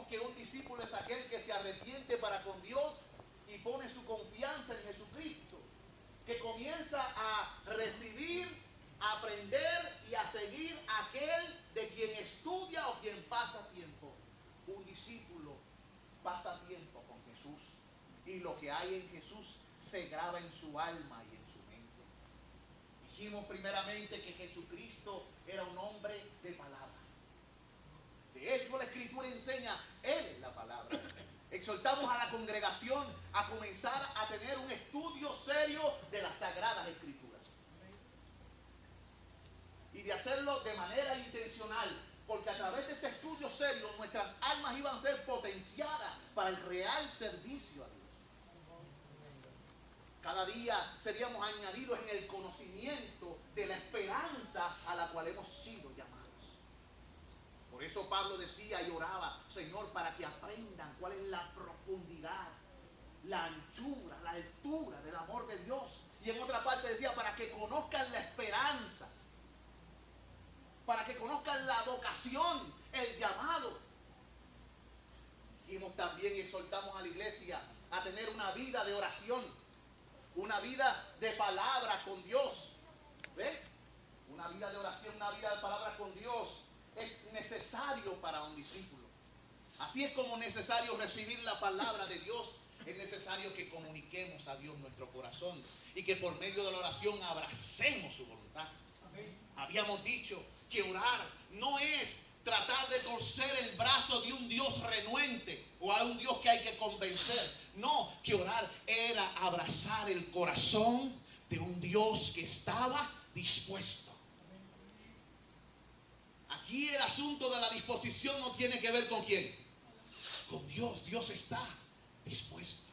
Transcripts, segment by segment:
Dijimos que un discípulo es aquel que se arrepiente para con Dios y pone su confianza en Jesucristo, que comienza a recibir, a aprender y a seguir aquel de quien estudia o quien pasa tiempo. Un discípulo pasa tiempo con Jesús y lo que hay en Jesús se graba en su alma y en su mente. Dijimos primeramente que Jesucristo era un hombre de palabra. De hecho, la Escritura enseña, Él es la palabra. Exhortamos a la congregación a comenzar a tener un estudio serio de las Sagradas Escrituras. Y de hacerlo de manera intencional, porque a través de este estudio serio nuestras almas iban a ser potenciadas para el real servicio a Dios. Cada día seríamos añadidos en el conocimiento de la esperanza a la cual hemos sido llamados. Por eso Pablo decía y oraba, Señor, para que aprendan cuál es la profundidad, la anchura, la altura del amor de Dios. Y en otra parte decía, para que conozcan la esperanza, para que conozcan la vocación, el llamado. Dijimos también y exhortamos a la iglesia a tener una vida de oración, una vida de palabra con Dios. ¿Ve? Una vida de oración, una vida de palabra con Dios es necesario para un discípulo. Así es como necesario recibir la palabra de Dios. Es necesario que comuniquemos a Dios nuestro corazón y que por medio de la oración abracemos su voluntad. Amén. Habíamos dicho que orar no es tratar de torcer el brazo de un Dios renuente o a un Dios que hay que convencer. No, que orar era abrazar el corazón de un Dios que estaba dispuesto. Aquí el asunto de la disposición no tiene que ver con quién. Con Dios. Dios está dispuesto.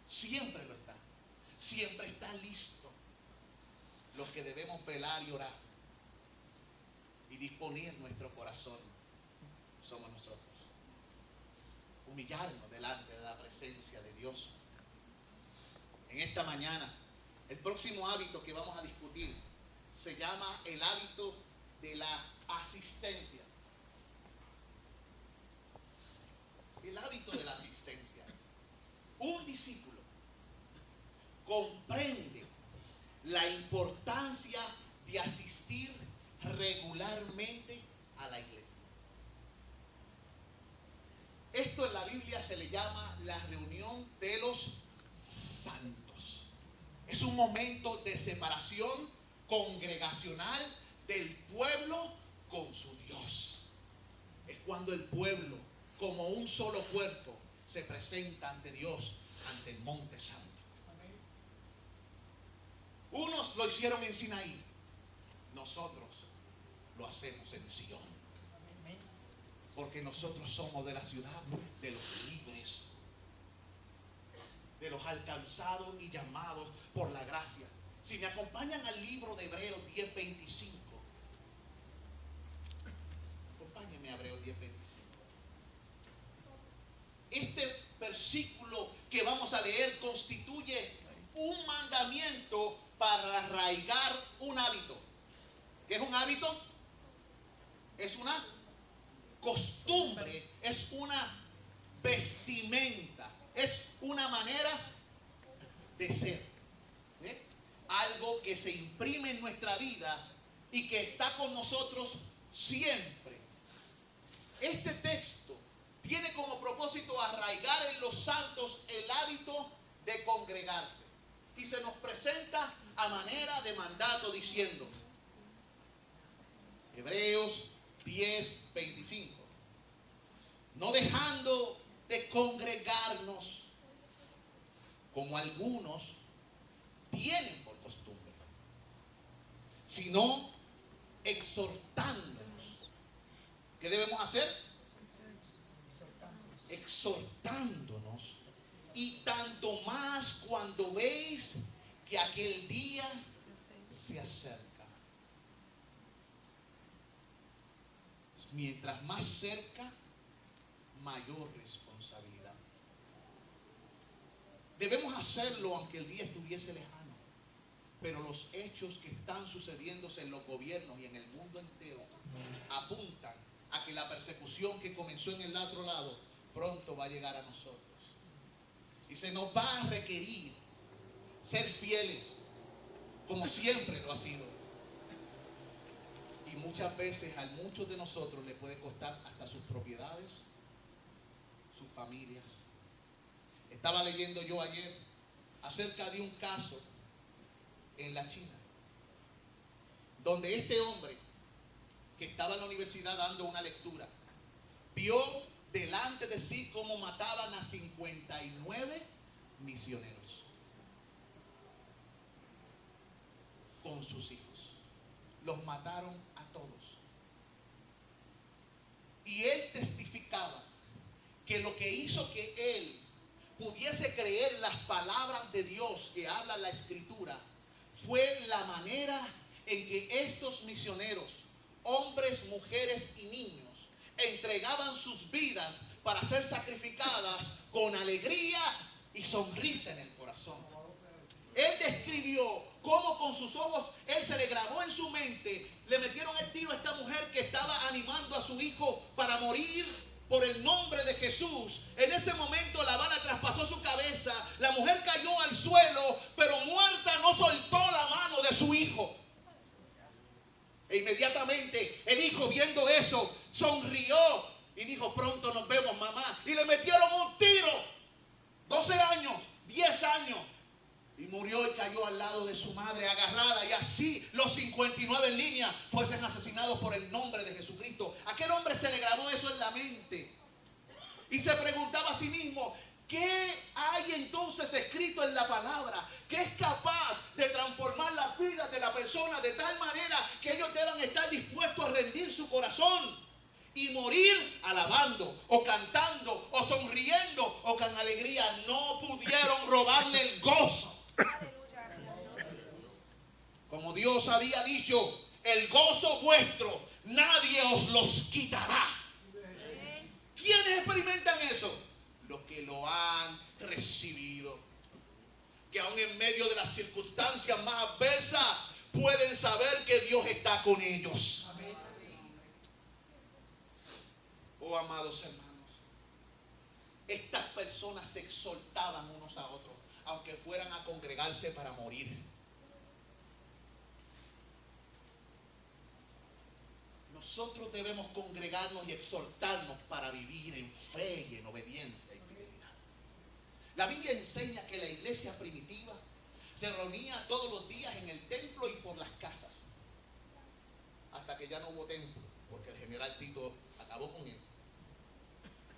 Siempre lo está. Siempre está listo. Los que debemos velar y orar y disponer nuestro corazón somos nosotros. Humillarnos delante de la presencia de Dios. En esta mañana, el próximo hábito que vamos a discutir se llama el hábito de la asistencia. El hábito de la asistencia. Un discípulo comprende la importancia de asistir regularmente a la iglesia. Esto en la Biblia se le llama la reunión de los santos. Es un momento de separación congregacional del pueblo con su Dios. Es cuando el pueblo, como un solo cuerpo, se presenta ante Dios, ante el monte santo. Unos lo hicieron en Sinaí, nosotros lo hacemos en Sion. Porque nosotros somos de la ciudad de los libres, de los alcanzados y llamados por la gracia. Si me acompañan al libro de Hebreos 10:25, acompáñenme a Hebreos 10:25. Este versículo que vamos a leer constituye un mandamiento para arraigar un hábito. ¿Qué es un hábito? Es una costumbre, es una vestimenta, es una manera de ser. ¿Eh? Algo que se imprime en nuestra vida y que está con nosotros siempre. Este texto tiene como propósito arraigar en los santos el hábito de congregarse. Y se nos presenta a manera de mandato diciendo, Hebreos 10:25, no dejando de congregarnos como algunos tienen por costumbre, sino exhortándonos. ¿Qué debemos hacer? Exhortándonos, y tanto más cuando veis que aquel día se acerca. Mientras más cerca, mayor responsabilidad. Debemos hacerlo aunque el día estuviese lejano, pero los hechos que están sucediéndose en los gobiernos y en el mundo entero apuntan a que la persecución que comenzó en el otro lado pronto va a llegar a nosotros. Y se nos va a requerir ser fieles, como siempre lo ha sido. Y muchas veces a muchos de nosotros le puede costar hasta sus propiedades, sus familias. Estaba leyendo yo ayer acerca de un caso en la China, donde este hombre que estaba en la universidad dando una lectura, vio delante de sí cómo mataban a 59 misioneros con sus hijos. Los mataron a todos. Y él testificaba que lo que hizo que él pudiese creer las palabras de Dios que habla la Escritura fue la manera en que estos misioneros, hombres, mujeres y niños, entregaban sus vidas para ser sacrificadas con alegría y sonrisa en el corazón. Él describió cómo con sus ojos, él se le grabó en su mente, le metieron el tiro a esta mujer que estaba animando a su hijo para morir por el nombre de Jesús. En ese momento la bala traspasó su cabeza, la mujer cayó al suelo, pero muerta no soltó la mano de su hijo. E inmediatamente el hijo, viendo eso, sonrió y dijo: pronto nos vemos, mamá. Y le metieron un tiro, 12 años, 10 años. Y murió y cayó al lado de su madre agarrada. Y así los 59 en línea fuesen asesinados por el nombre de Jesucristo. Aquel hombre se le grabó eso en la mente. Y se preguntaba a sí mismo: ¿qué hay entonces escrito en la palabra que es capaz de transformar las vidas de la persona de tal manera que ellos deban estar dispuestos a rendir su corazón y morir alabando o cantando o sonriendo o con alegría? No pudieron robarle el gozo. Como Dios había dicho: el gozo vuestro nadie os los quitará. ¿Quiénes experimentan eso? Los que lo han recibido, que aún en medio de las circunstancias más adversas pueden saber que Dios está con ellos. Oh, amados hermanos, estas personas se exhortaban unos a otros, aunque fueran a congregarse para morir. Nosotros debemos congregarnos y exhortarnos para vivir en fe y en obediencia y fidelidad. La Biblia enseña que la iglesia primitiva se reunía todos los días en el templo y por las casas, hasta que ya no hubo templo, porque el general Tito acabó con él.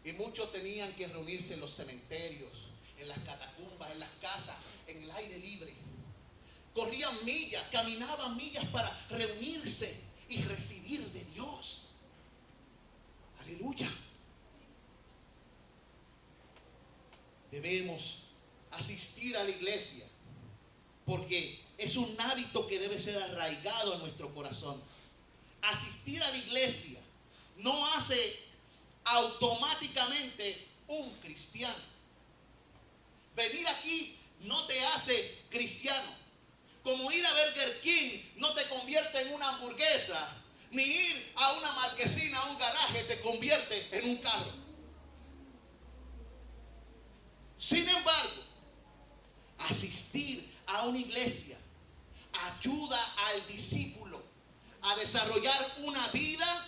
Y muchos tenían que reunirse en los cementerios, en las catacumbas, en las casas, en el aire libre. Corrían millas, caminaban millas para reunirse y recibir de Dios. Aleluya. Debemos asistir a la iglesia porque es un hábito que debe ser arraigado en nuestro corazón. Asistir a la iglesia no hace automáticamente un cristiano. Venir aquí no te hace cristiano. Como ir a Burger King no te convierte en una hamburguesa, ni ir a una marquesina, a un garaje, te convierte en un carro. Sin embargo, asistir a una iglesia ayuda al discípulo a desarrollar una vida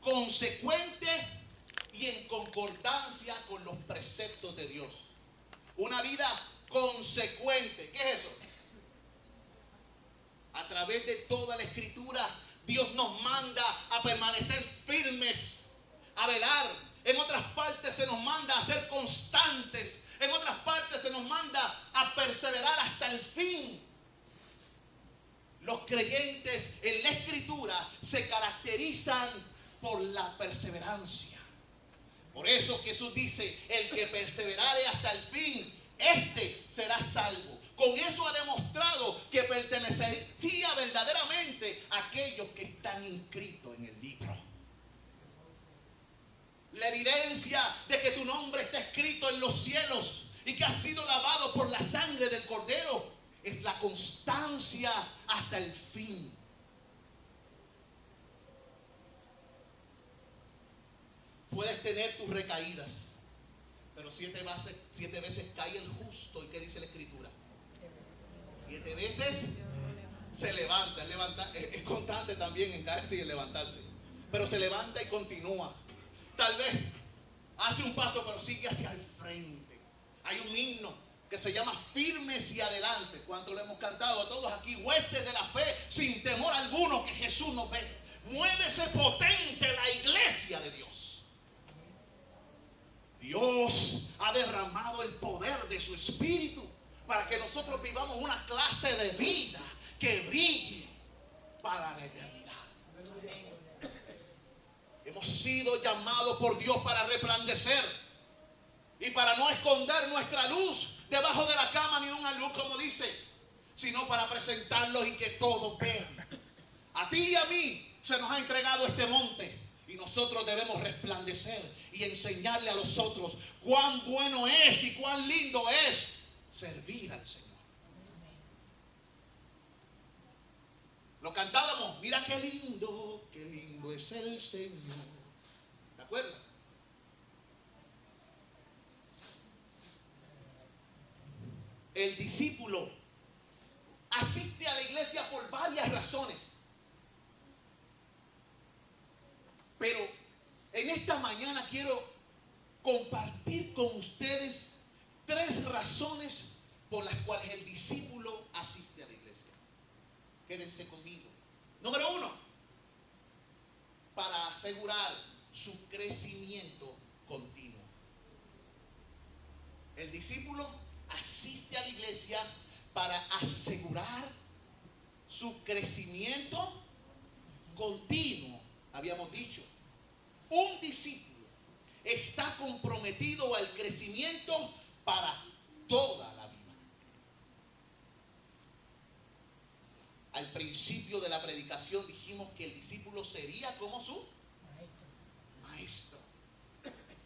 consecuente y en concordancia con los preceptos de Dios. Una vida consecuente. ¿Qué es eso? A través de toda la Escritura, Dios nos manda a permanecer firmes, a velar. En otras partes se nos manda a ser constantes. En otras partes se nos manda a perseverar hasta el fin. Los creyentes en la Escritura se caracterizan por la perseverancia. Por eso Jesús dice: el que perseverare hasta el fin, este será salvo. Con eso ha demostrado que pertenecía verdaderamente a aquellos que están inscritos en el libro. La evidencia de que tu nombre está escrito en los cielos y que has sido lavado por la sangre del Cordero es la constancia hasta el fin. puedes tener tus recaídas, pero 7 veces cae el justo. ¿Y qué dice la Escritura? 7 veces se levanta. Es constante también en caerse y en levantarse, pero se levanta y continúa. Tal vez hace un paso, pero sigue hacia el frente. Hay un himno que se llama Firmes y Adelante. ¿Cuánto lo hemos cantado a todos aquí? Huestes de la fe, sin temor alguno, que Jesús nos ve. Muévese potente la iglesia de Dios. Dios ha derramado el poder de su Espíritu para que nosotros vivamos una clase de vida que brille para la eternidad. Hemos sido llamados por Dios para resplandecer y para no esconder nuestra luz debajo de la cama ni de un alud, como dice, sino para presentarlos y que todos vean. A ti y a mí se nos ha entregado este monte y nosotros debemos resplandecer y enseñarle a los otros cuán bueno es y cuán lindo es servir al Señor. Lo cantábamos, mira qué lindo es el Señor. ¿De acuerdo? El discípulo asiste a la iglesia por varias razones. Pero en esta mañana quiero compartir con ustedes 3 razones por las cuales el discípulo asiste a la iglesia. Quédense conmigo. Número 1, para asegurar su crecimiento continuo. El discípulo asiste a la iglesia para asegurar su crecimiento continuo. Habíamos dicho, un discípulo está comprometido al crecimiento para toda la vida. Al principio de la predicación dijimos que el discípulo sería como su maestro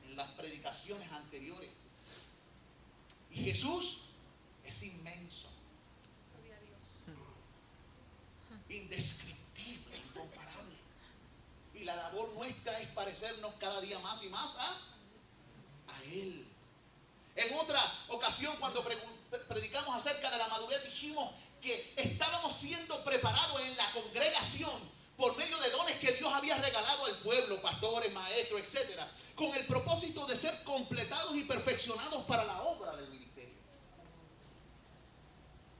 en las predicaciones anteriores. Y Jesús es inmenso, indescriptible, incomparable. Y la labor nuestra es parecernos cada día más y más a Él. En otra ocasión, cuando predicamos acerca de la madurez, dijimos que estábamos siendo preparados en la congregación por medio de dones que Dios había regalado al pueblo, pastores, maestros, etcétera, con el propósito de ser completados y perfeccionados para la obra del ministerio.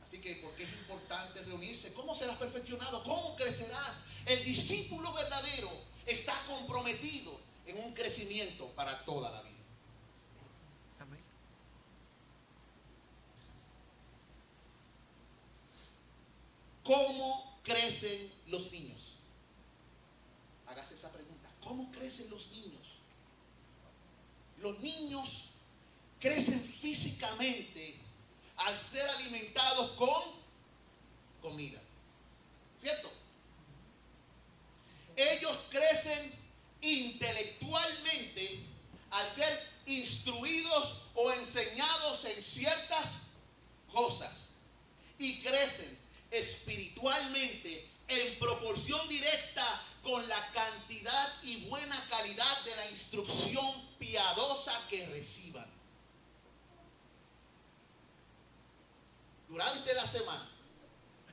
Así que, ¿por qué es importante reunirse? ¿Cómo serás perfeccionado? ¿Cómo crecerás? El discípulo verdadero está comprometido en un crecimiento para toda la vida. Amén. ¿Cómo crecen los niños? Hágase esa pregunta. ¿Cómo crecen los niños? Los niños crecen físicamente al ser alimentados con comida. ¿Cierto? Ellos crecen intelectualmente al ser instruidos o enseñados en ciertas cosas. Y crecen espiritualmente en proporción directa con la cantidad y buena calidad de la instrucción piadosa que reciban. Durante la semana,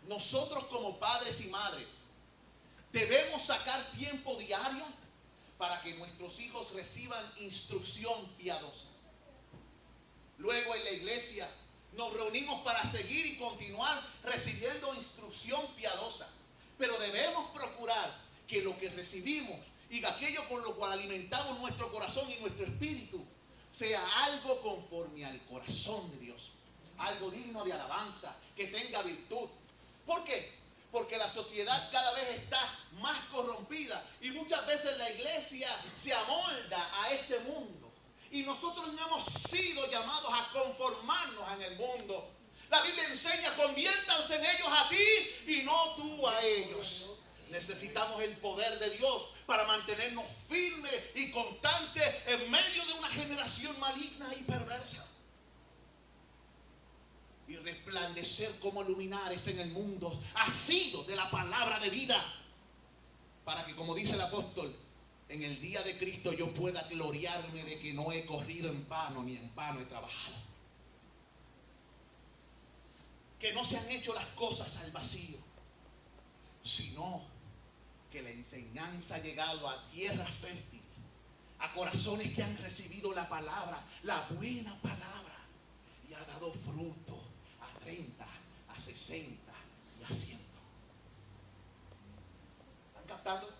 nosotros como padres y madres debemos sacar tiempo diario para que nuestros hijos reciban instrucción piadosa. Luego en la iglesia nos reunimos para seguir y continuar recibiendo instrucción piadosa. Pero debemos procurar que lo que recibimos y aquello con lo cual alimentamos nuestro corazón y nuestro espíritu sea algo conforme al corazón de Dios. Algo digno de alabanza, que tenga virtud. ¿Por qué? Porque la sociedad cada vez está más corrompida y muchas veces la iglesia se amolda a este mundo. Y nosotros no hemos sido llamados a conformarnos en el mundo. La Biblia enseña, conviértanse en ellos a ti y no tú a ellos. Necesitamos el poder de Dios para mantenernos firmes y constantes en medio de una generación maligna y perversa. Y resplandecer como luminares en el mundo, asidos de la palabra de vida, para que, como dice el apóstol, en el día de Cristo yo pueda gloriarme de que no he corrido en vano ni en vano he trabajado. Que no se han hecho las cosas al vacío, sino que la enseñanza ha llegado a tierra fértil, a corazones que han recibido la palabra, la buena palabra, y ha dado fruto a 30, a 60 y a 100. ¿Están captando?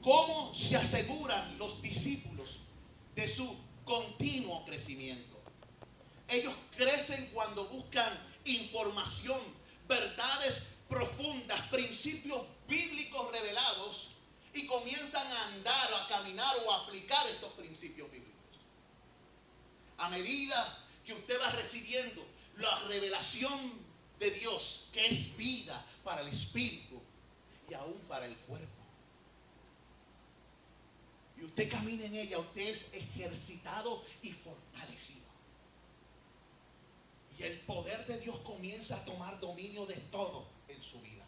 ¿Cómo se aseguran los discípulos de su continuo crecimiento? Ellos crecen cuando buscan información, verdades profundas, principios bíblicos revelados, y comienzan a andar, a caminar o a aplicar estos principios bíblicos. A medida que usted va recibiendo la revelación de Dios, que es vida para el espíritu y aún para el cuerpo, y usted camina en ella, usted es ejercitado y fortalecido. Y el poder de Dios comienza a tomar dominio de todo en su vida.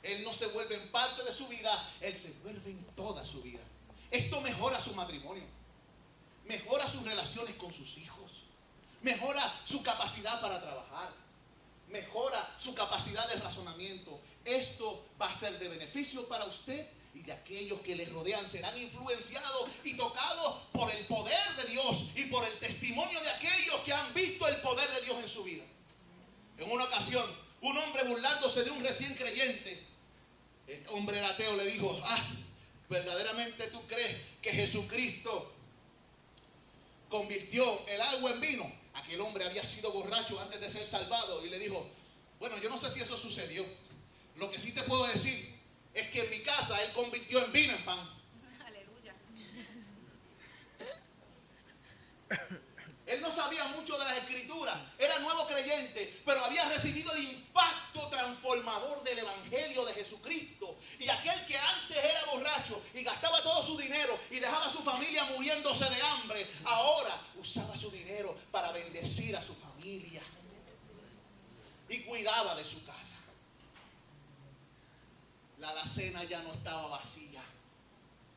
Él no se vuelve en parte de su vida, Él se vuelve en toda su vida. Esto mejora su matrimonio, mejora sus relaciones con sus hijos, mejora su capacidad para trabajar, mejora su capacidad de razonamiento. Esto va a ser de beneficio para usted y de aquellos que le rodean. Serán influenciados y tocados por el poder de Dios y por el testimonio de aquellos que han visto el poder de Dios en su vida. En una ocasión, un hombre, burlándose de un recién creyente, el hombre era ateo, le dijo: ¿verdaderamente tú crees que Jesucristo convirtió el agua en vino? Aquel hombre había sido borracho antes de ser salvado y le dijo: bueno, yo no sé si eso sucedió. Lo que sí te puedo decir es que en mi casa Él convirtió en vino en pan. Aleluya. Él no sabía mucho de las escrituras, era nuevo creyente, pero había recibido el impacto transformador del evangelio de Jesucristo. Y aquel que antes era borracho y gastaba todo su dinero y dejaba a su familia muriéndose de hambre, ahora usaba su dinero para bendecir a su familia y cuidaba de su casa. La alacena ya no estaba vacía.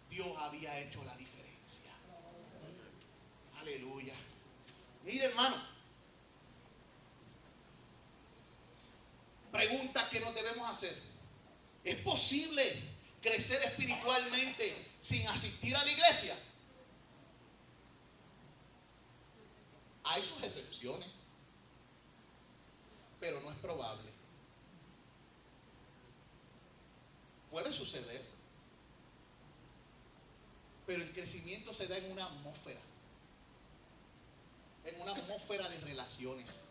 Dios había hecho la diferencia. Aleluya. Mire, hermano, pregunta que nos debemos hacer: ¿es posible crecer espiritualmente sin asistir a la iglesia? Hay sus excepciones, pero no es probable. Puede suceder, pero el crecimiento se da en una atmósfera de relaciones,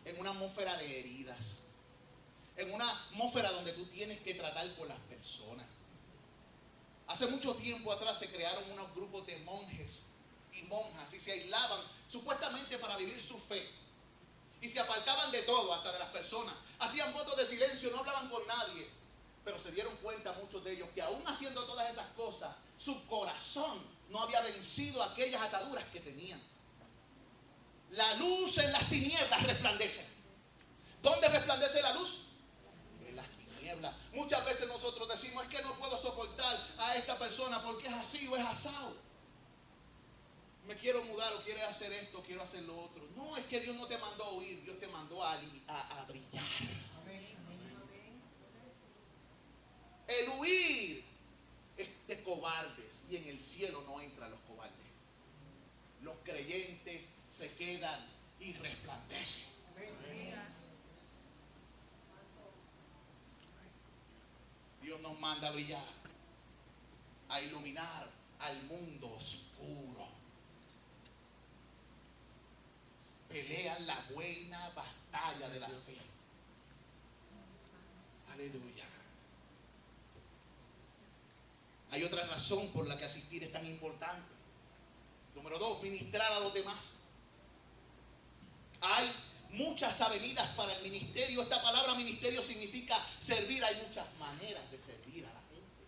en una atmósfera de heridas, en una atmósfera donde tú tienes que tratar con las personas. Hace mucho tiempo atrás se crearon unos grupos de monjes y monjas y se aislaban supuestamente para vivir su fe, y se apartaban de todo, hasta de las personas. Hacían votos de silencio, no hablaban con nadie. Pero se dieron cuenta muchos de ellos que aún haciendo todas esas cosas, su corazón no había vencido aquellas ataduras que tenían. La luz en las tinieblas resplandece. ¿Dónde resplandece la luz? En las tinieblas. Muchas veces nosotros decimos: es que no puedo soportar a esta persona porque es así o es asado. Me quiero mudar, o quiero hacer esto, quiero hacer lo otro. No, es que Dios no te mandó a huir, Dios te mandó a brillar. El huir es de cobardes, y en el cielo no entran los cobardes. Los creyentes se quedan y resplandecen. Dios nos manda a brillar, a iluminar al mundo oscuro. Pelean la buena batalla de la fe. Aleluya. Hay otra razón por la que asistir es tan importante. Número 2, ministrar a los demás. Hay muchas avenidas para el ministerio. Esta palabra ministerio significa servir. Hay muchas maneras de servir a la gente.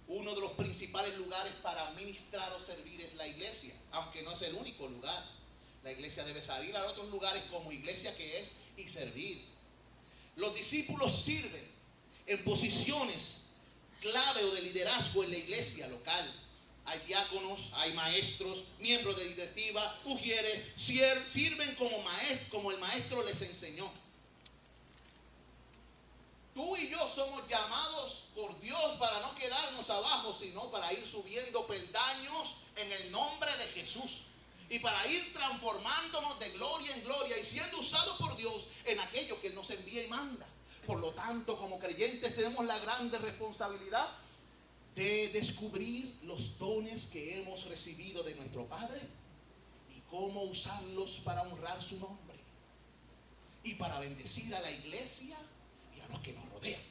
Uno de los principales lugares para ministrar o servir es la iglesia, aunque no es el único lugar. La iglesia debe salir a otros lugares como iglesia que es y servir. Los discípulos sirven en posiciones clave o de liderazgo en la iglesia local. Hay diáconos, hay maestros, miembros de directiva, ujieres, sirven como el maestro les enseñó. Tú y yo somos llamados por Dios para no quedarnos abajo, sino para ir subiendo peldaños en el nombre de Jesús. Y para ir transformándonos de gloria en gloria y siendo usados por Dios en aquello que Él nos envía y manda. Por lo tanto, como creyentes tenemos la grande responsabilidad de descubrir los dones que hemos recibido de nuestro Padre y cómo usarlos para honrar su nombre y para bendecir a la iglesia y a los que nos rodean.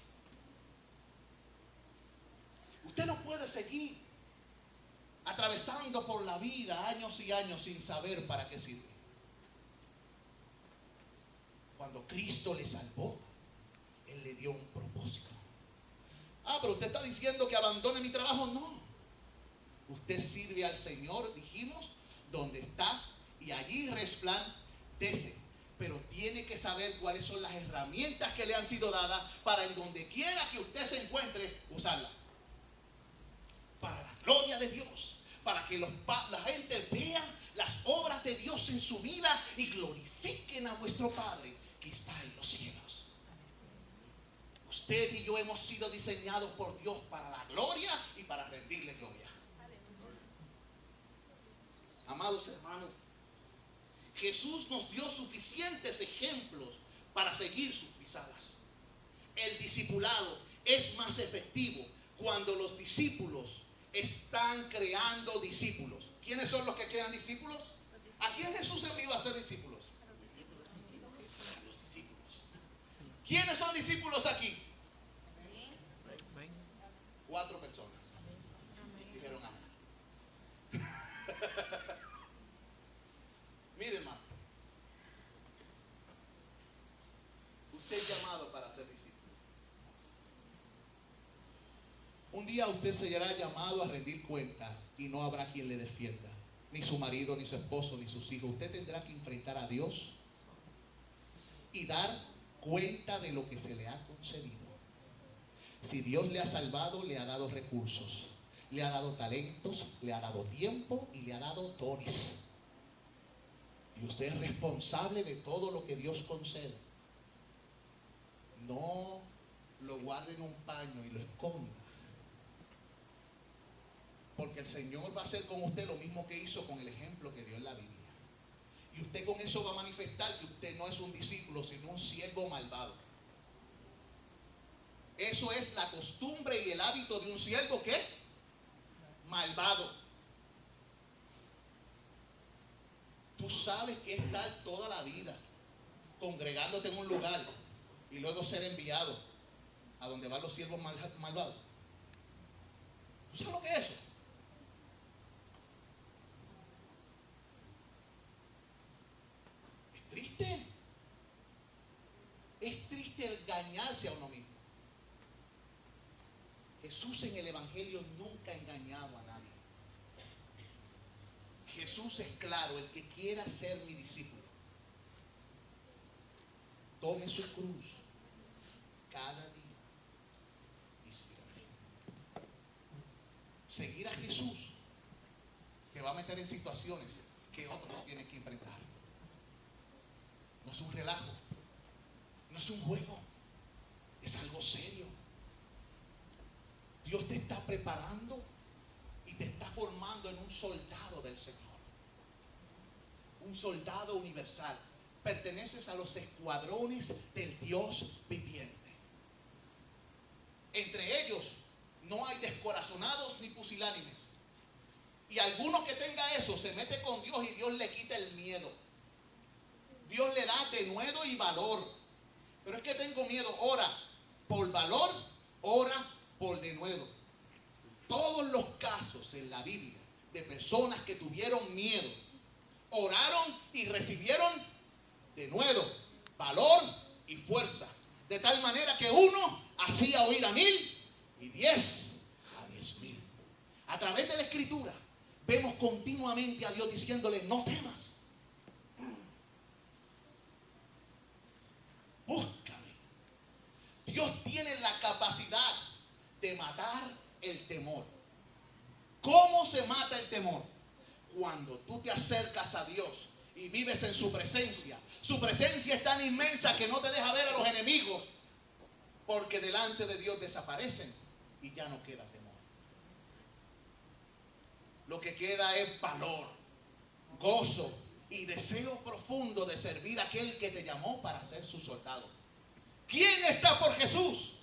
Usted no puede seguir atravesando por la vida años y años sin saber para qué sirve. Cuando Cristo le salvó, Él le dio un propósito. Pero usted está diciendo que abandone mi trabajo. No. Usted sirve al Señor, dijimos, donde está, y allí resplandece. Pero tiene que saber cuáles son las herramientas que le han sido dadas para en donde quiera que usted se encuentre, usarlas. Para la gloria de Dios. Para que la gente vea las obras de Dios en su vida y glorifiquen a vuestro Padre que está en los cielos. Usted y yo hemos sido diseñados por Dios para la gloria y para rendirle gloria. Amados hermanos, Jesús nos dio suficientes ejemplos para seguir sus pisadas. El discipulado es más efectivo cuando los discípulos están creando discípulos. ¿Quiénes son los que crean discípulos? ¿A quién Jesús envió a ser discípulos? A los discípulos. ¿Quiénes son discípulos aquí? 4 personas. Dijeron amén. Mire, hermano, usted es llamado para ser discípulo. Un día usted será llamado a rendir cuenta y no habrá quien le defienda, ni su marido, ni su esposo, ni sus hijos. Usted tendrá que enfrentar a Dios y dar cuenta de lo que se le ha concedido. Si Dios le ha salvado, le ha dado recursos, le ha dado talentos, le ha dado tiempo y le ha dado dones. Y usted es responsable de todo lo que Dios concede. No lo guarde en un paño y lo esconda. Porque el Señor va a hacer con usted lo mismo que hizo con el ejemplo que dio en la Biblia. Y usted con eso va a manifestar que usted no es un discípulo, sino un siervo malvado. Eso es la costumbre y el hábito de un siervo ¿qué? Malvado. Tú sabes que estar toda la vida congregándote en un lugar y luego ser enviado a donde van los siervos malvados. ¿Tú sabes lo que es eso? Es triste. Es triste engañarse a uno mismo. Jesús en el Evangelio nunca ha engañado a nadie. Jesús es claro: el que quiera ser mi discípulo, tome su cruz cada día y sígame. Seguir a Jesús te va a meter en situaciones que otros no tienen que enfrentar. No es un relajo, no es un juego, es algo serio. Dios te está preparando y te está formando en un soldado del Señor. Un soldado universal. Perteneces a los escuadrones del Dios viviente. Entre ellos no hay descorazonados ni pusilánimes. Y alguno que tenga eso se mete con Dios y Dios le quita el miedo. Dios le da denuedo y valor. Pero es que tengo miedo. Ora por valor, ora por denuedo. Todos los casos en la Biblia de personas que tuvieron miedo, oraron y recibieron denuedo, valor y fuerza. De tal manera que uno hacía oír a 1000 y 10 a 10,000. A través de la Escritura vemos continuamente a Dios diciéndole: no temas. Búscame de matar el temor. ¿Cómo se mata el temor? Cuando tú te acercas a Dios y vives en su presencia. Su presencia es tan inmensa que no te deja ver a los enemigos, porque delante de Dios desaparecen y ya no queda temor. Lo que queda es valor, gozo y deseo profundo de servir a aquel que te llamó para ser su soldado. ¿Quién está por Jesús?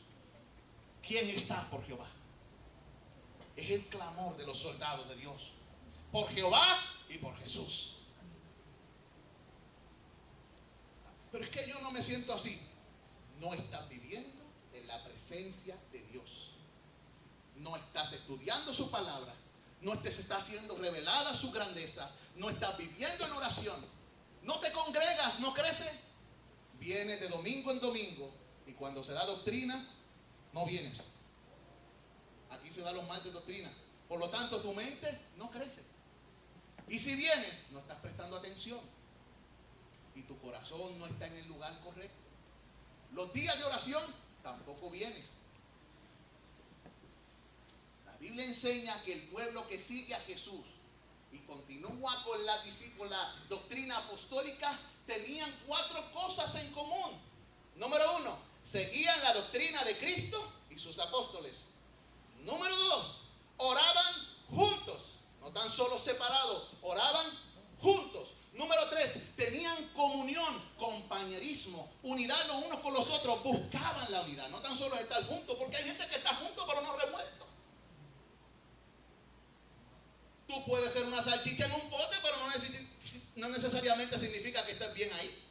¿Quién está por Jehová? Es el clamor de los soldados de Dios. Por Jehová y por Jesús. Pero es que yo no me siento así. No estás viviendo en la presencia de Dios. No estás estudiando su palabra. No te está siendo revelada su grandeza. No estás viviendo en oración. No te congregas, no creces. Vienes de domingo en domingo y cuando se da doctrina, no vienes. Aquí se da los martes de doctrina. Por lo tanto, tu mente no crece. Y si vienes, no estás prestando atención. Y tu corazón no está en el lugar correcto. Los días de oración, tampoco vienes. La Biblia enseña que el pueblo que sigue a Jesús y continúa con la doctrina apostólica, tenían 4 cosas en común. Número 1, seguían la doctrina de Cristo y sus apóstoles. Número 2, oraban juntos, no tan solo separados, oraban juntos. Número 3, tenían comunión, compañerismo, unidad los unos con los otros, buscaban la unidad, no tan solo estar juntos, porque hay gente que está juntos pero no revuelto. Tú puedes ser una salchicha en un pote, pero no necesariamente significa que estés bien ahí.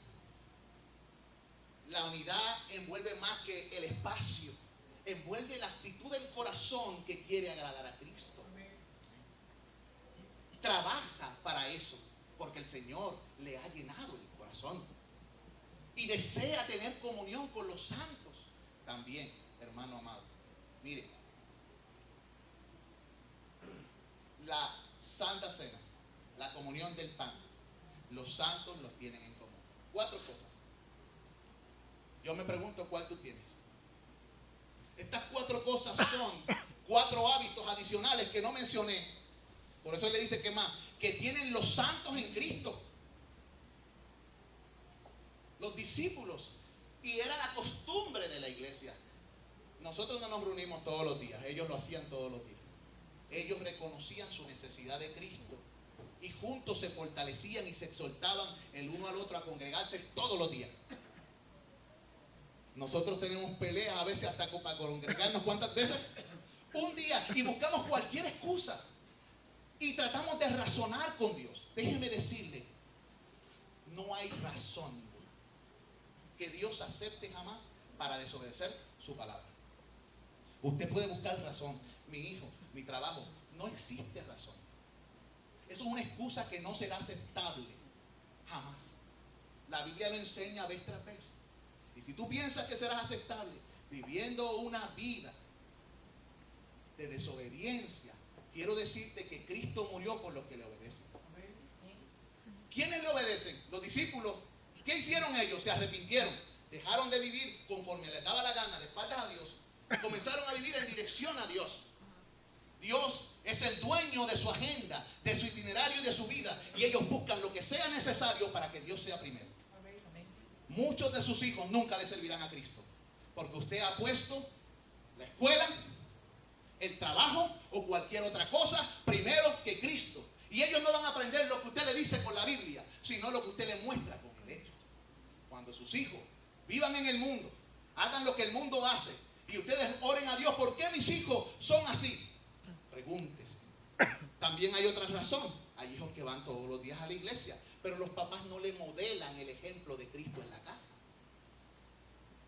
La unidad envuelve más que el espacio, envuelve la actitud del corazón que quiere agradar a Cristo. Trabaja para eso, porque el Señor le ha llenado el corazón y desea tener comunión con los santos. También, hermano amado, mire, la Santa Cena, la comunión del pan, los santos los tienen en común. 4 cosas. Yo me pregunto cuál tú tienes. Estas 4 cosas son 4 hábitos adicionales que no mencioné. Por eso le dice que más, que tienen los santos en Cristo, los discípulos, y era la costumbre de la iglesia. Nosotros no nos reunimos todos los días, ellos lo hacían todos los días. Ellos reconocían su necesidad de Cristo y juntos se fortalecían y se exhortaban el uno al otro a congregarse todos los días. Nosotros tenemos peleas a veces hasta para congregarnos. ¿Cuántas veces? Un día, y buscamos cualquier excusa y tratamos de razonar con Dios. Déjeme decirle, no hay razón ninguna que Dios acepte jamás para desobedecer su palabra. Usted puede buscar razón. Mi hijo, mi trabajo, no existe razón. Eso es una excusa que no será aceptable jamás. La Biblia lo enseña vez tras vez. Y si tú piensas que serás aceptable viviendo una vida de desobediencia, quiero decirte que Cristo murió por los que le obedecen. ¿Quiénes le obedecen? Los discípulos. ¿Qué hicieron ellos? Se arrepintieron. Dejaron de vivir conforme les daba la gana, de espaldas a Dios, y comenzaron a vivir en dirección a Dios. Dios es el dueño de su agenda, de su itinerario y de su vida. Y ellos buscan lo que sea necesario para que Dios sea primero. Muchos de sus hijos nunca le servirán a Cristo, porque usted ha puesto la escuela, el trabajo o cualquier otra cosa primero que Cristo. Y ellos no van a aprender lo que usted le dice con la Biblia, sino lo que usted le muestra con el hecho. Cuando sus hijos vivan en el mundo, hagan lo que el mundo hace, y ustedes oren a Dios, ¿por qué mis hijos son así? Pregúntese. También hay otra razón. Hay hijos que van todos los días a la iglesia, pero los papás no le modelan el ejemplo de Cristo en la casa.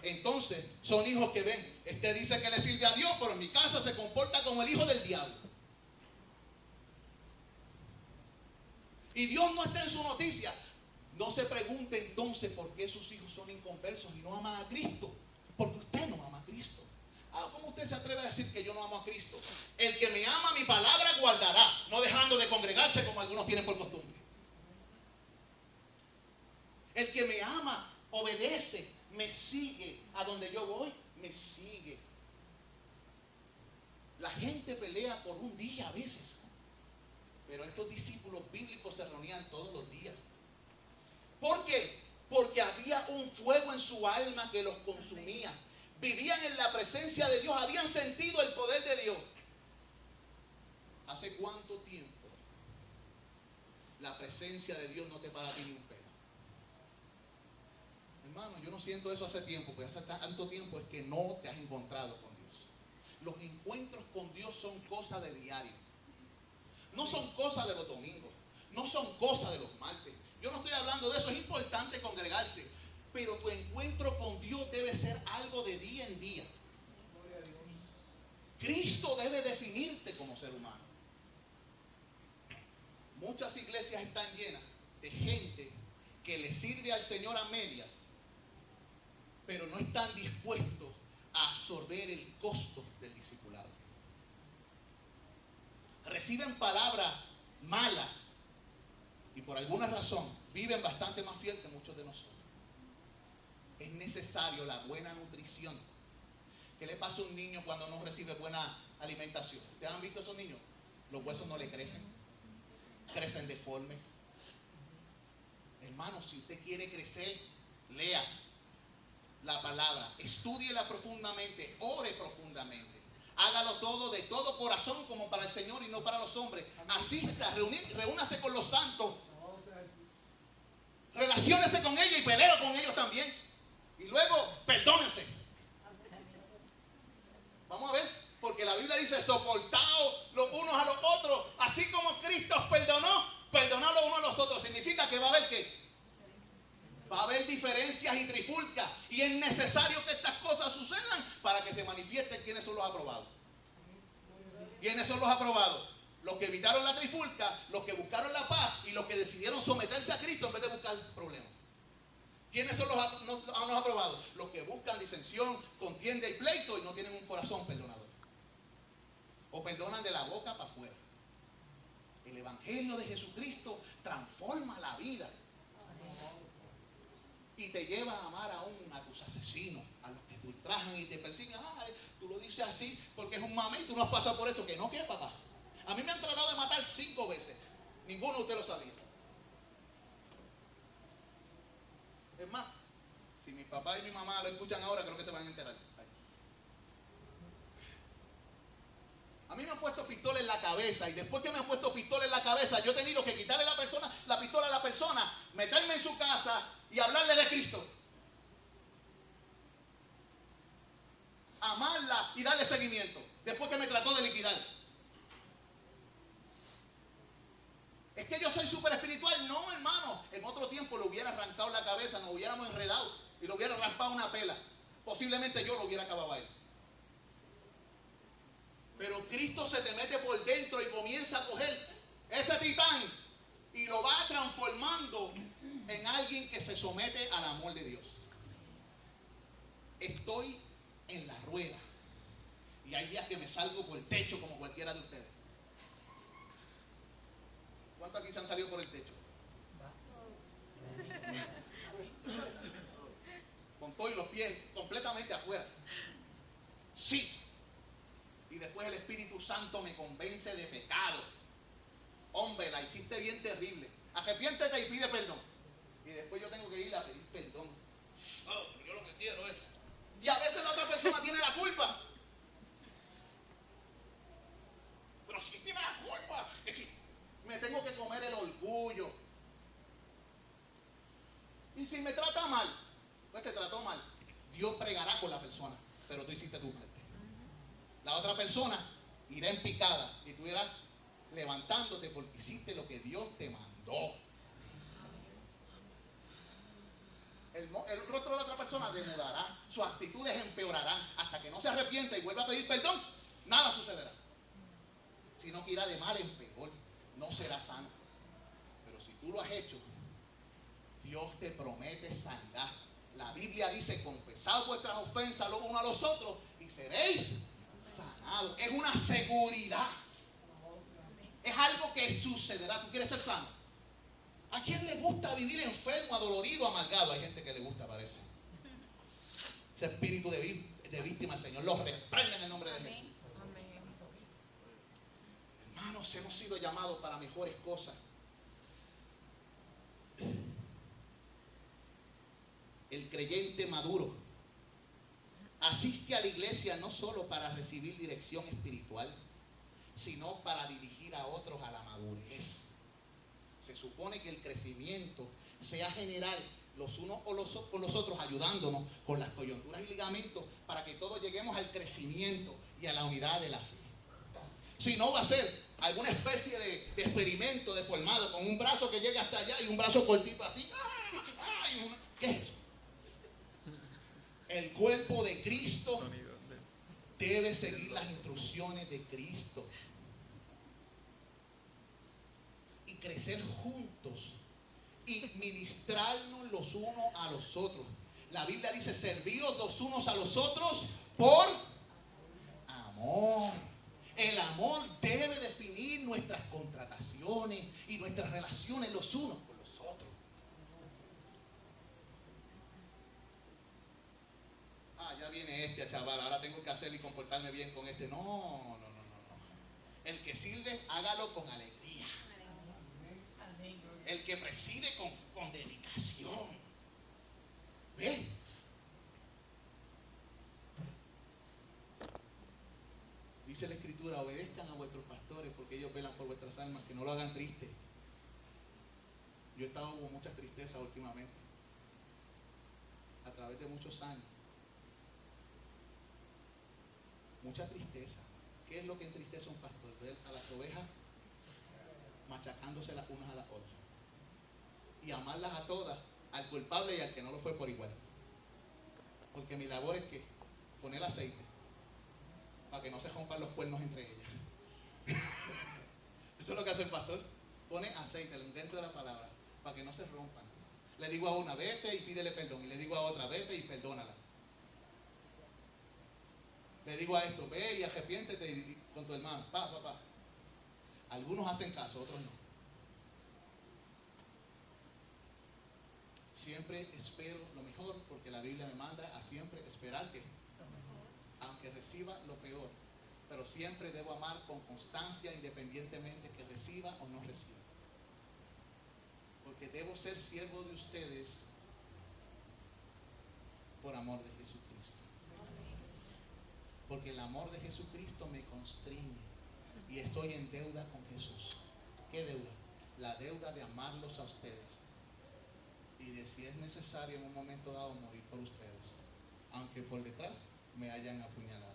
Entonces, son hijos que ven, este dice que le sirve a Dios, pero en mi casa se comporta como el hijo del diablo. Y Dios no está en su noticia. No se pregunte entonces por qué sus hijos son inconversos y no aman a Cristo. Porque usted no ama a Cristo. ¿Cómo usted se atreve a decir que yo no amo a Cristo? El que me ama mi palabra guardará, no dejando de congregarse como algunos tienen por costumbre. El que me ama obedece, me sigue. A donde yo voy, me sigue. La gente pelea por un día a veces. Pero estos discípulos bíblicos se reunían todos los días. ¿Por qué? Porque había un fuego en su alma que los consumía. Vivían en la presencia de Dios, habían sentido el poder de Dios. ¿Hace cuánto tiempo la presencia de Dios no te para a ti ni un pelo? Hermano, yo no siento eso hace tiempo, porque hace tanto tiempo es que no te has encontrado con Dios. Los encuentros con Dios son cosas de diario. No son cosas de los domingos, no son cosas de los martes. Yo no estoy hablando de eso, es importante congregarse, pero tu encuentro con Dios debe ser algo de día en día. Cristo debe definirte como ser humano. Muchas iglesias están llenas de gente que le sirve al Señor a medias, pero no están dispuestos a absorber el costo del discipulado. Reciben palabras malas y por alguna razón viven bastante más fiel que muchos de nosotros. Es necesario la buena nutrición. ¿Qué le pasa a un niño cuando no recibe buena alimentación? ¿Ustedes han visto a esos niños? Los huesos no le crecen, crecen deformes. Hermano, si usted quiere crecer, lea la palabra, estúdiela profundamente, ore profundamente. Hágalo todo de todo corazón como para el Señor y no para los hombres. Asista, reúnase con los santos. Relaciónese con ellos y pelee con ellos también. Y luego, perdónense. Vamos a ver, porque la Biblia dice, soportaos los unos a los otros, así como Cristo os perdonó, perdonad los unos a los otros. Significa que va a haber ¿qué? Va a haber diferencias y trifulcas. Y es necesario que estas cosas sucedan para que se manifiesten quiénes son los aprobados. ¿Quiénes son los aprobados? Los que evitaron la trifulca, los que buscaron la paz y los que decidieron someterse a Cristo en vez de buscar problemas. ¿Quiénes son los aprobados? Los que buscan disensión, contienda y pleito y no tienen un corazón perdonador. O perdonan de la boca para afuera. El Evangelio de Jesucristo transforma la vida. Y te lleva a amar aún a tus asesinos, a los que te ultrajan y te persiguen. Ay, tú lo dices así porque es un mame y tú no has pasado por eso. Que no, que papá. A mí me han tratado de matar 5 veces. Ninguno de ustedes lo sabía. Es más, si mi papá y mi mamá lo escuchan ahora, creo que se van a enterar. A mí me han puesto pistola en la cabeza y después que me han puesto pistola en la cabeza, yo he tenido que quitarle la pistola a la persona, meterme en su casa y hablarle de Cristo. Amarla y darle seguimiento después que me trató de liquidar. Es que yo soy súper espiritual. No, hermano. En otro tiempo le hubiera arrancado la cabeza, nos hubiéramos enredado y le hubiera raspado una pela. Posiblemente yo lo hubiera acabado a él. Pero Cristo se te mete por dentro y comienza a coger ese titán y lo va transformando en alguien que se somete al amor de Dios. Estoy en la rueda y hay días que me salgo por el techo como cualquiera de ustedes. ¿Cuántos aquí se han salido por el techo? Con todos los pies completamente afuera. Sí. Y después el Espíritu Santo me convence de pecado. Hombre, la hiciste bien terrible. Arrepiéntete y pide perdón. Y después yo tengo que ir a pedir perdón. Oh, yo lo que quiero es. Y a veces la otra persona tiene la culpa. Pero si tiene la culpa. Es decir, me tengo que comer el orgullo. Y si me trata mal, pues te trató mal. Dios pregará con la persona, pero tú hiciste tu parte. La otra persona irá en picada y tú irás levantándote porque hiciste lo que Dios te mandó. El rostro de la otra persona demudará, sus actitudes empeorarán hasta que no se arrepienta y vuelva a pedir perdón. Nada sucederá, sino que irá de mal en peor. No será santo. Pero si tú lo has hecho, Dios te promete sanidad. La Biblia dice: confesad vuestras ofensas los unos a los otros y seréis sanados. Es una seguridad. Es algo que sucederá. ¿Tú quieres ser sano? ¿A quién le gusta vivir enfermo, adolorido, amargado? Hay gente que le gusta, parece. Ese espíritu de víctima, el Señor lo reprende en el nombre de Jesús. Hermanos, hemos sido llamados para mejores cosas. El creyente maduro asiste a la iglesia no solo para recibir dirección espiritual, sino para dirigir a otros a la madurez. Se supone que el crecimiento sea general, los unos con los otros, ayudándonos con las coyunturas y ligamentos para que todos lleguemos al crecimiento y a la unidad de la fe. Si no, va a ser alguna especie de experimento deformado con un brazo que llegue hasta allá y un brazo cortito así. ¿Qué es eso? El cuerpo de Cristo debe seguir las instrucciones de Cristo y crecer juntos y ministrarnos los unos a los otros. La Biblia dice: servíos los unos a los otros por amor. El amor debe definir nuestras contrataciones y nuestras relaciones los unos con los otros. Ya viene este chaval, ahora tengo que hacer y comportarme bien con este. No. El que sirve, hágalo con alegría. El que preside con dedicación. ¿Ven? Dice la Escritura: obedezcan a vuestros pastores porque ellos velan por vuestras almas, que no lo hagan triste. Yo he estado con mucha tristeza últimamente, a través de muchos años. Mucha tristeza. ¿Qué es lo que entristece a un pastor? Ver a las ovejas machacándose las unas a las otras y amarlas a todas, al culpable y al que no lo fue por igual. Porque mi labor es que poner aceite para que no se rompan los cuernos entre ellas. Eso es lo que hace el pastor. Pone aceite, el invento de la palabra, para que no se rompan. Le digo a una: vete y pídele perdón. Y le digo a otra: vete y perdónala. Le digo a esto: ve y arrepiéntete con tu hermano. Pa. Algunos hacen caso, otros no. Siempre espero lo mejor, porque la Biblia me manda a siempre esperar que, aunque reciba lo peor, pero siempre debo amar con constancia, independientemente que reciba o no reciba. Porque debo ser siervo de ustedes por amor de Jesucristo. Porque el amor de Jesucristo me constriñe y estoy en deuda con Jesús. ¿Qué deuda? La deuda de amarlos a ustedes y de, si es necesario en un momento dado, morir por ustedes, aunque por detrás me hayan apuñalado.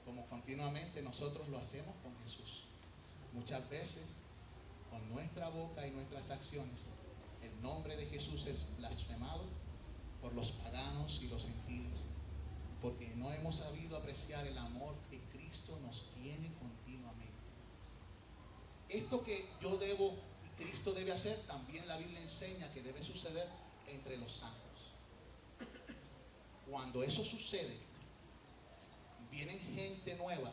Como continuamente nosotros lo hacemos con Jesús. Muchas veces con nuestra boca y nuestras acciones el nombre de Jesús es blasfemado por los paganos y los gentiles, porque no hemos sabido apreciar el amor que Cristo nos tiene continuamente. Esto que yo debo y Cristo debe hacer, también la Biblia enseña que debe suceder entre los santos. Cuando eso sucede, vienen gente nueva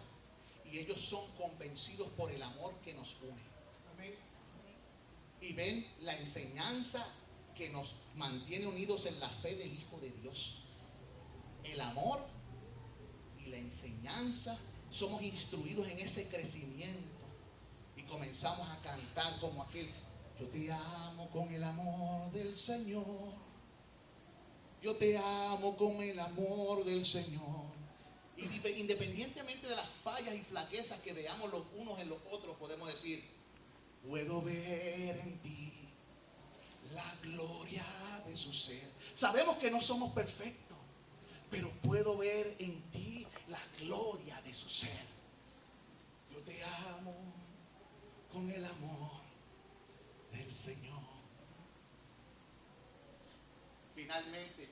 y ellos son convencidos por el amor que nos une. Y ven la enseñanza que nos mantiene unidos en la fe del Hijo de Dios. El amor y la enseñanza, somos instruidos en ese crecimiento y comenzamos a cantar como aquel: yo te amo con el amor del Señor, yo te amo con el amor del Señor. Y independientemente de las fallas y flaquezas que veamos los unos en los otros, podemos decir: puedo ver en ti la gloria de su ser. Sabemos que no somos perfectos, pero puedo ver en ti la gloria de su ser. Yo te amo con el amor del Señor. Finalmente,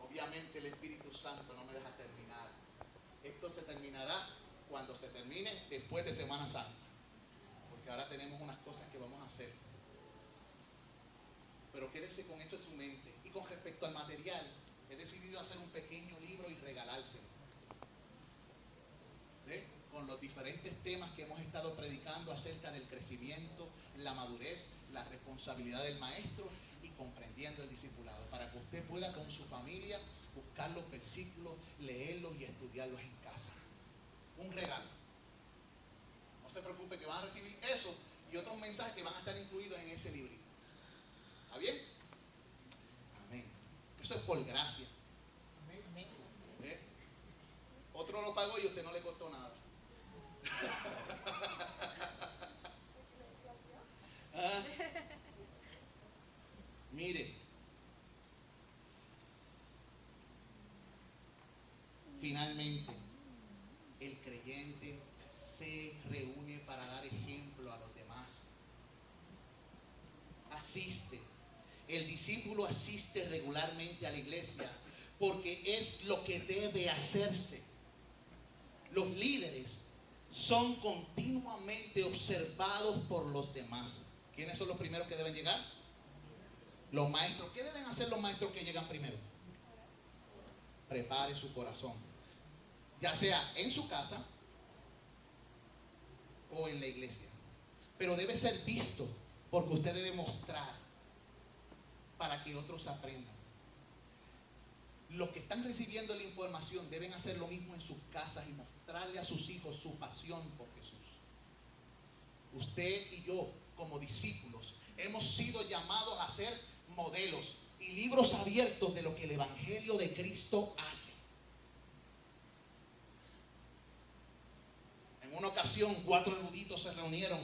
obviamente el Espíritu Santo no me deja terminar. Esto se terminará cuando se termine después de Semana Santa, porque ahora tenemos unas cosas que vamos a hacer. Pero quédese con eso en su mente. Y con respecto al material, he decidido hacer un pequeño libro y regalárselo, ¿sí? Con los diferentes temas que hemos estado predicando acerca del crecimiento, la madurez, la responsabilidad del maestro y comprendiendo el discipulado, para que usted pueda con su familia buscar los versículos, leerlos y estudiarlos en casa. Un regalo. mensajes que van a estar incluidos en ese librito. ¿Está bien? Amén. Eso es por gracia. ¿Eh? Otro lo pagó y a usted no le costó nada. ¿Ah? Mire, finalmente el creyente se reúne para dar ejemplo a los demás. Asiste. El discípulo asiste regularmente a la iglesia porque es lo que debe hacerse. Los líderes son continuamente observados por los demás. ¿Quiénes son los primeros que deben llegar? Los maestros. ¿Qué deben hacer los maestros que llegan primero? Prepare su corazón, ya sea en su casa o en la iglesia, pero debe ser visto porque usted debe mostrar para que otros aprendan. Los que están recibiendo la información deben hacer lo mismo en sus casas y mostrarle a sus hijos su pasión por Jesús. Usted y yo, como discípulos, hemos sido llamados a ser modelos y libros abiertos de lo que el Evangelio de Cristo hace. En una ocasión, 4 eruditos se reunieron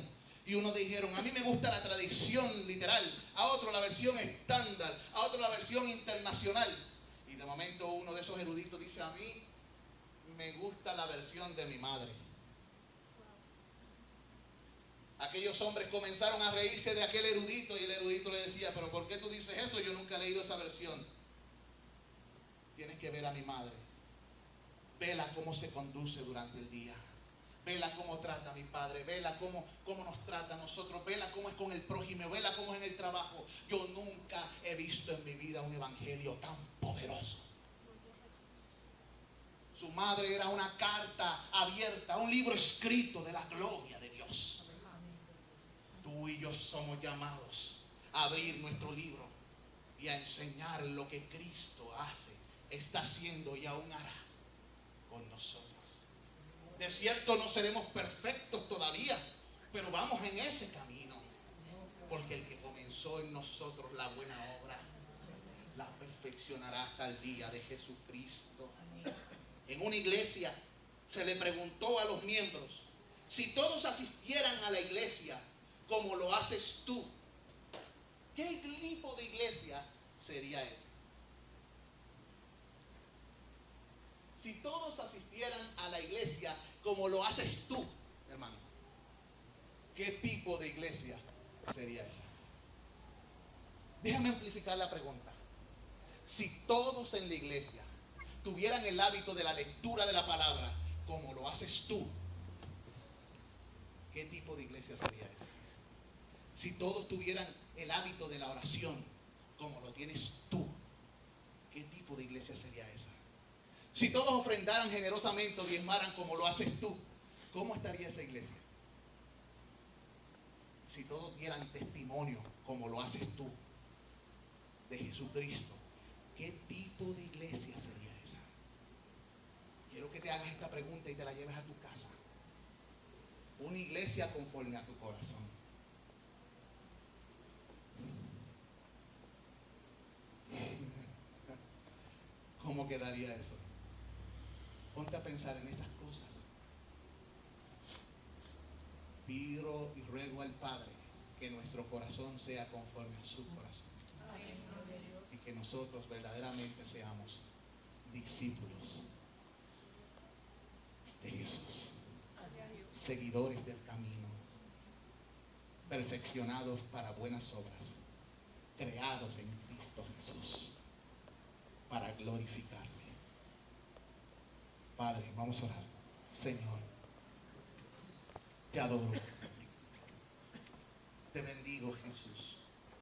y unos dijeron: a mí me gusta la tradición literal, a otro la versión estándar, a otro la versión internacional. Y de momento uno de esos eruditos dice: a mí me gusta la versión de mi madre. Aquellos hombres comenzaron a reírse de aquel erudito y el erudito le decía: pero ¿por qué tú dices eso? Yo nunca he leído esa versión. Tienes que ver a mi madre. Vela cómo se conduce durante el día. Vela cómo trata a mi padre. Vela cómo nos trata a nosotros. Vela cómo es con el prójimo. Vela cómo es en el trabajo. Yo nunca he visto en mi vida un evangelio tan poderoso. Su madre era una carta abierta, un libro escrito de la gloria de Dios. Tú y yo somos llamados a abrir nuestro libro y a enseñar lo que Cristo hace, está haciendo y aún hará con nosotros. De cierto no seremos perfectos todavía, pero vamos en ese camino, porque el que comenzó en nosotros la buena obra la perfeccionará hasta el día de Jesucristo. En una iglesia se le preguntó a los miembros: si todos asistieran a la iglesia como lo haces tú, ¿qué tipo de iglesia sería esa? Si todos asistieran a la iglesia como lo haces tú, hermano, ¿qué tipo de iglesia sería esa? Déjame amplificar la pregunta. Si todos en la iglesia tuvieran el hábito de la lectura de la palabra como lo haces tú, ¿qué tipo de iglesia sería esa? Si todos tuvieran el hábito de la oración como lo tienes tú, ¿qué tipo de iglesia sería esa? Si todos ofrendaran generosamente o diezmaran como lo haces tú, ¿cómo estaría esa iglesia? Si todos dieran testimonio como lo haces tú de Jesucristo, ¿qué tipo de iglesia sería esa? Quiero que te hagas esta pregunta y te la lleves a tu casa. Una iglesia conforme a tu corazón. ¿Cómo quedaría eso? Ponte a pensar en esas cosas. Pido y ruego al Padre que nuestro corazón sea conforme a su corazón. Y que nosotros verdaderamente seamos discípulos de Jesús, seguidores del camino, perfeccionados para buenas obras, creados en Cristo Jesús para glorificarle. Padre, vamos a orar. Señor, te adoro, te bendigo, Jesús.